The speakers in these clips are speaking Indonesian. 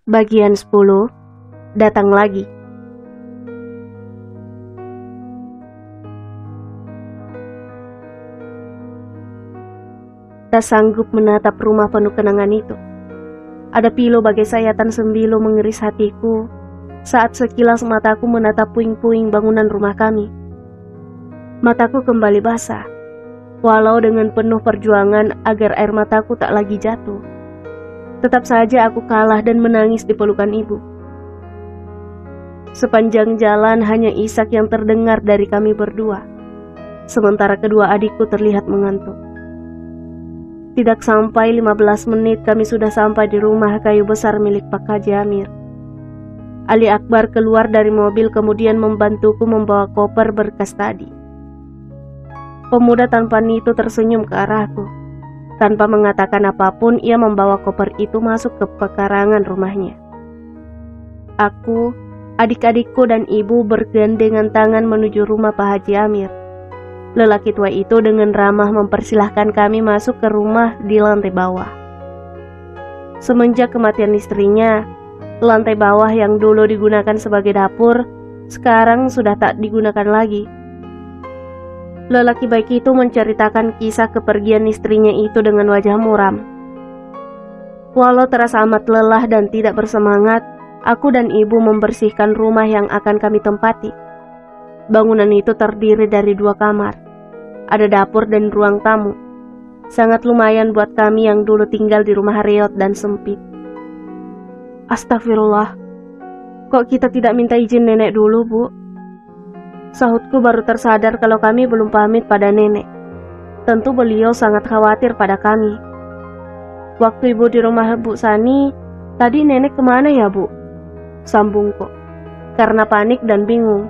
Bagian 10, datang lagi. Tak sanggup menatap rumah penuh kenangan itu. Ada pilu bagai sayatan sembilu mengiris hatiku saat sekilas mataku menatap puing-puing bangunan rumah kami. Mataku kembali basah, walau dengan penuh perjuangan agar air mataku tak lagi jatuh. Tetap saja aku kalah dan menangis di pelukan ibu. Sepanjang jalan hanya isak yang terdengar dari kami berdua, sementara kedua adikku terlihat mengantuk. Tidak sampai 15 menit kami sudah sampai di rumah kayu besar milik Pak Haji Amir. Ali Akbar keluar dari mobil kemudian membantuku membawa koper berkas tadi. Pemuda tanpa nitu tersenyum ke arahku. Tanpa mengatakan apapun, ia membawa koper itu masuk ke pekarangan rumahnya. Aku, adik-adikku dan ibu bergandengan tangan menuju rumah Pak Haji Amir. Lelaki tua itu dengan ramah mempersilahkan kami masuk ke rumah di lantai bawah. Semenjak kematian istrinya, lantai bawah yang dulu digunakan sebagai dapur, sekarang sudah tak digunakan lagi. Lelaki baik itu menceritakan kisah kepergian istrinya itu dengan wajah muram. Walau terasa amat lelah dan tidak bersemangat, aku dan ibu membersihkan rumah yang akan kami tempati. Bangunan itu terdiri dari 2 kamar. Ada dapur dan ruang tamu. Sangat lumayan buat kami yang dulu tinggal di rumah reot dan sempit. Astagfirullah, kok kita tidak minta izin nenek dulu, Bu? Sahutku baru tersadar kalau kami belum pamit pada nenek. Tentu beliau sangat khawatir pada kami. Waktu ibu di rumah Bu Sani, tadi nenek kemana ya, Bu? Sambungku. Karena panik dan bingung,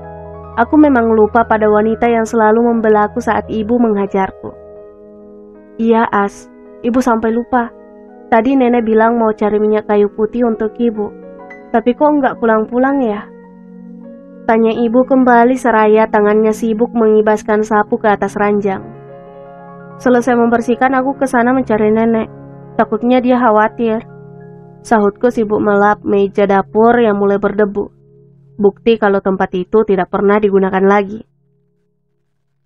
aku memang lupa pada wanita yang selalu membelaku saat ibu menghajarku. Iya, As, ibu sampai lupa. Tadi nenek bilang mau cari minyak kayu putih untuk ibu. Tapi kok nggak pulang-pulang ya? Tanya ibu kembali seraya tangannya sibuk mengibaskan sapu ke atas ranjang. Selesai membersihkan, aku ke sana mencari nenek. Takutnya dia khawatir. Sahutku sibuk melap meja dapur yang mulai berdebu. Bukti kalau tempat itu tidak pernah digunakan lagi.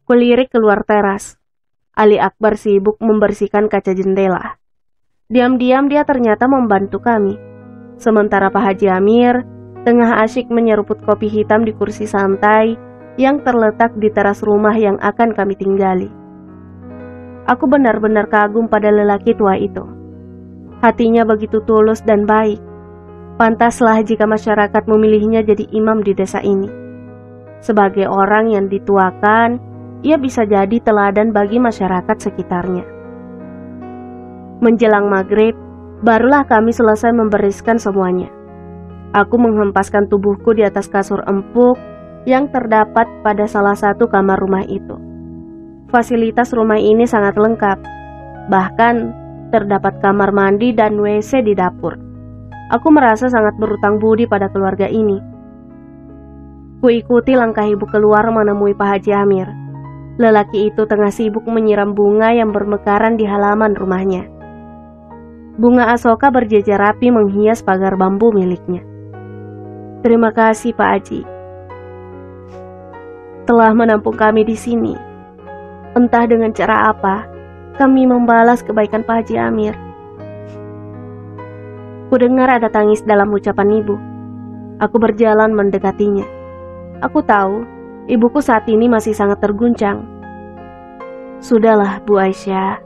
Kulirik keluar teras. Ali Akbar sibuk membersihkan kaca jendela. Diam-diam dia ternyata membantu kami. Sementara Pak Haji Amir tengah asyik menyeruput kopi hitam di kursi santai yang terletak di teras rumah yang akan kami tinggali. Aku benar-benar kagum pada lelaki tua itu. Hatinya begitu tulus dan baik. Pantaslah jika masyarakat memilihnya jadi imam di desa ini. Sebagai orang yang dituakan, ia bisa jadi teladan bagi masyarakat sekitarnya. Menjelang maghrib, barulah kami selesai membereskan semuanya. Aku menghempaskan tubuhku di atas kasur empuk yang terdapat pada salah satu kamar rumah itu. Fasilitas rumah ini sangat lengkap. Bahkan terdapat kamar mandi dan WC di dapur. Aku merasa sangat berutang budi pada keluarga ini. Kuikuti langkah ibu keluar menemui Pak Haji Amir. Lelaki itu tengah sibuk menyiram bunga yang bermekaran di halaman rumahnya. Bunga asoka berjejer rapi menghias pagar bambu miliknya. Terima kasih Pak Haji telah menampung kami di sini. Entah dengan cara apa, kami membalas kebaikan Pak Haji Amir. Kudengar ada tangis dalam ucapan ibu. Aku berjalan mendekatinya. Aku tahu, ibuku saat ini masih sangat terguncang. Sudahlah Bu Aisyah,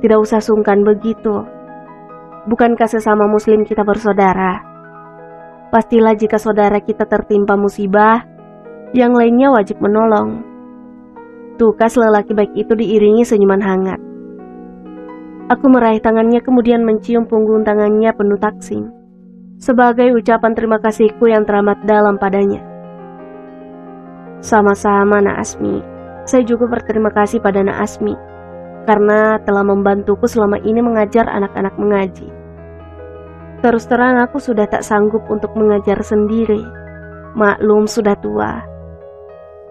tidak usah sungkan begitu. Bukankah sesama muslim kita bersaudara? Pastilah jika saudara kita tertimpa musibah, yang lainnya wajib menolong. Tukas lelaki baik itu diiringi senyuman hangat. Aku meraih tangannya kemudian mencium punggung tangannya penuh taksim, sebagai ucapan terima kasihku yang teramat dalam padanya. Sama-sama Nak Asmi. Saya juga berterima kasih pada Nak Asmi karena telah membantuku selama ini mengajar anak-anak mengaji. Terus terang aku sudah tak sanggup untuk mengajar sendiri. Maklum sudah tua.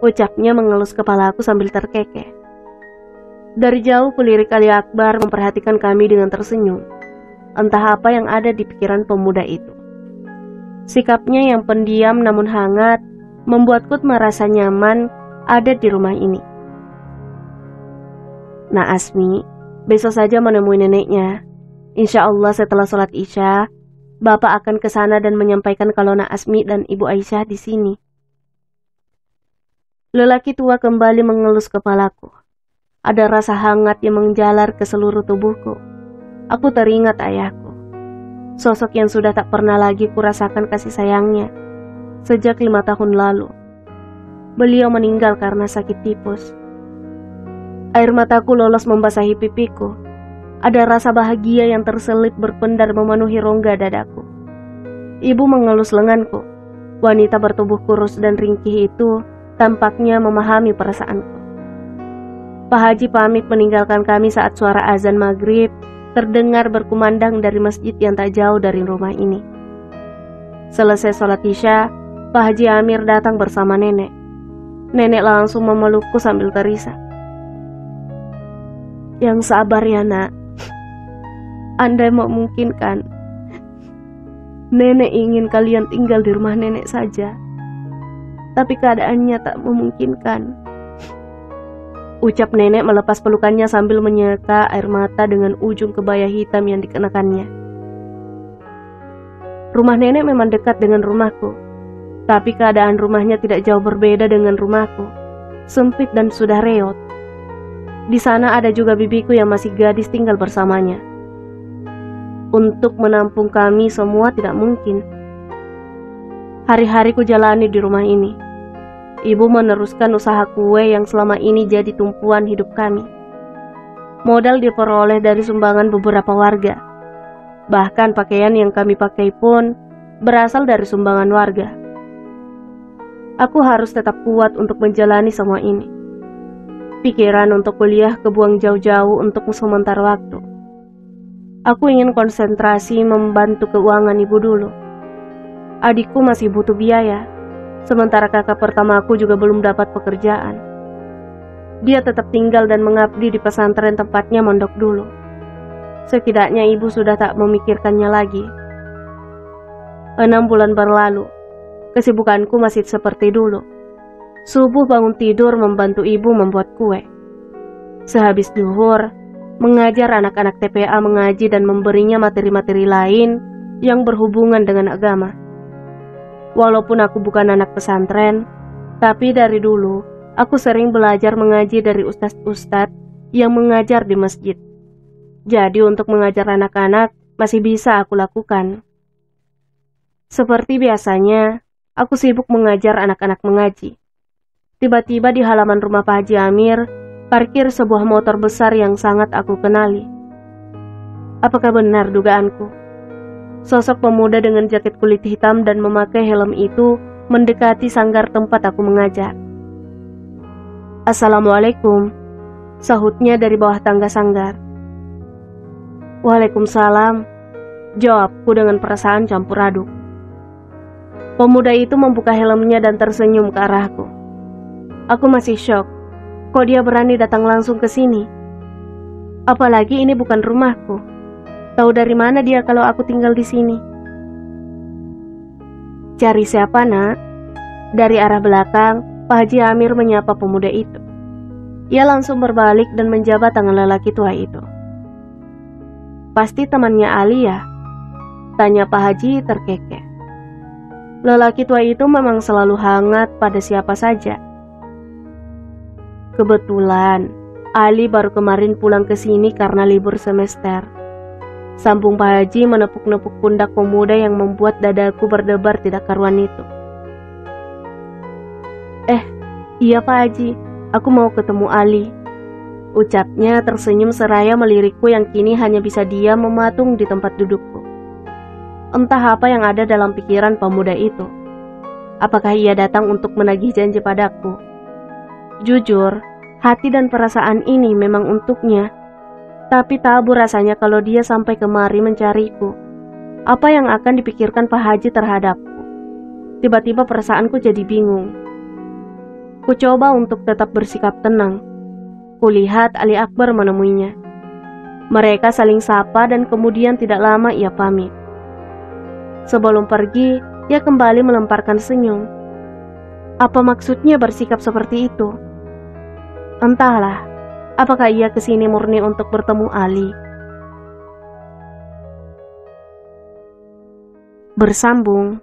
Ucapnya mengelus kepalaku sambil terkekeh. Dari jauh kulirik Ali Akbar memperhatikan kami dengan tersenyum. Entah apa yang ada di pikiran pemuda itu. Sikapnya yang pendiam namun hangat membuatku merasa nyaman ada di rumah ini. Nah Asmi, besok saja menemui neneknya. Insya Allah setelah sholat Isya, Bapak akan ke sana dan menyampaikan kalau Nak Asmi dan Ibu Aisyah di sini. Lelaki tua kembali mengelus kepalaku. Ada rasa hangat yang menjalar ke seluruh tubuhku. Aku teringat ayahku. Sosok yang sudah tak pernah lagi kurasakan kasih sayangnya sejak 5 tahun lalu. Beliau meninggal karena sakit tipus. Air mataku lolos membasahi pipiku. Ada rasa bahagia yang terselip berpendar memenuhi rongga dadaku. Ibu mengelus lenganku. Wanita bertubuh kurus dan ringkih itu tampaknya memahami perasaanku. Pak Haji pamit meninggalkan kami saat suara azan maghrib terdengar berkumandang dari masjid yang tak jauh dari rumah ini. Selesai sholat Isya, Pak Haji Amir datang bersama nenek. Nenek langsung memelukku sambil terisak. Yang sabar ya nak. Andai memungkinkan, nenek ingin kalian tinggal di rumah nenek saja. Tapi keadaannya tak memungkinkan. Ucap nenek melepas pelukannya sambil menyeka air mata dengan ujung kebaya hitam yang dikenakannya. Rumah nenek memang dekat dengan rumahku, tapi keadaan rumahnya tidak jauh berbeda dengan rumahku. Sempit dan sudah reot. Di sana ada juga bibiku yang masih gadis tinggal bersamanya. Untuk menampung kami semua tidak mungkin. Hari-hari ku jalani di rumah ini. Ibu meneruskan usaha kue yang selama ini jadi tumpuan hidup kami. Modal diperoleh dari sumbangan beberapa warga. Bahkan pakaian yang kami pakai pun berasal dari sumbangan warga. Aku harus tetap kuat untuk menjalani semua ini. Pikiran untuk kuliah kebuang jauh-jauh untuk sementara waktu. Aku ingin konsentrasi membantu keuangan ibu dulu. Adikku masih butuh biaya. Sementara kakak pertamaku juga belum dapat pekerjaan. Dia tetap tinggal dan mengabdi di pesantren tempatnya mondok dulu. Setidaknya ibu sudah tak memikirkannya lagi. 6 bulan berlalu. Kesibukanku masih seperti dulu. Subuh bangun tidur membantu ibu membuat kue. Sehabis zuhur, mengajar anak-anak TPA mengaji dan memberinya materi-materi lain yang berhubungan dengan agama. Walaupun aku bukan anak pesantren, tapi dari dulu aku sering belajar mengaji dari ustadz-ustadz yang mengajar di masjid. Jadi untuk mengajar anak-anak masih bisa aku lakukan. Seperti biasanya, aku sibuk mengajar anak-anak mengaji. Tiba-tiba di halaman rumah Pak Haji Amir, parkir sebuah motor besar yang sangat aku kenali. Apakah benar dugaanku? Sosok pemuda dengan jaket kulit hitam dan memakai helm itu mendekati sanggar tempat aku mengajar. Assalamualaikum, sahutnya dari bawah tangga sanggar. Waalaikumsalam, jawabku dengan perasaan campur aduk. Pemuda itu membuka helmnya dan tersenyum ke arahku. Aku masih syok, kok dia berani datang langsung ke sini? Apalagi ini bukan rumahku. Tahu dari mana dia kalau aku tinggal di sini? Cari siapa nak? Dari arah belakang, Pak Haji Amir menyapa pemuda itu. Ia langsung berbalik dan menjabat tangan lelaki tua itu. Pasti temannya Ali ya? Tanya Pak Haji terkekeh. Lelaki tua itu memang selalu hangat pada siapa saja. Kebetulan, Ali baru kemarin pulang ke sini karena libur semester. Sambung Pak Haji menepuk-nepuk pundak pemuda yang membuat dadaku berdebar tidak karuan itu. Iya Pak Haji, aku mau ketemu Ali. Ucapnya tersenyum seraya melirikku yang kini hanya bisa diam mematung di tempat dudukku. Entah apa yang ada dalam pikiran pemuda itu. Apakah ia datang untuk menagih janji padaku? Jujur, hati dan perasaan ini memang untuknya. Tapi tabu rasanya kalau dia sampai kemari mencariku. Apa yang akan dipikirkan Pak Haji terhadapku? Tiba-tiba perasaanku jadi bingung. Ku coba untuk tetap bersikap tenang. Kulihat Ali Akbar menemuinya. Mereka saling sapa dan kemudian tidak lama ia pamit. Sebelum pergi, Ia kembali melemparkan senyum. Apa maksudnya bersikap seperti itu? Entahlah, apakah ia kesini murni untuk bertemu Ali? Bersambung.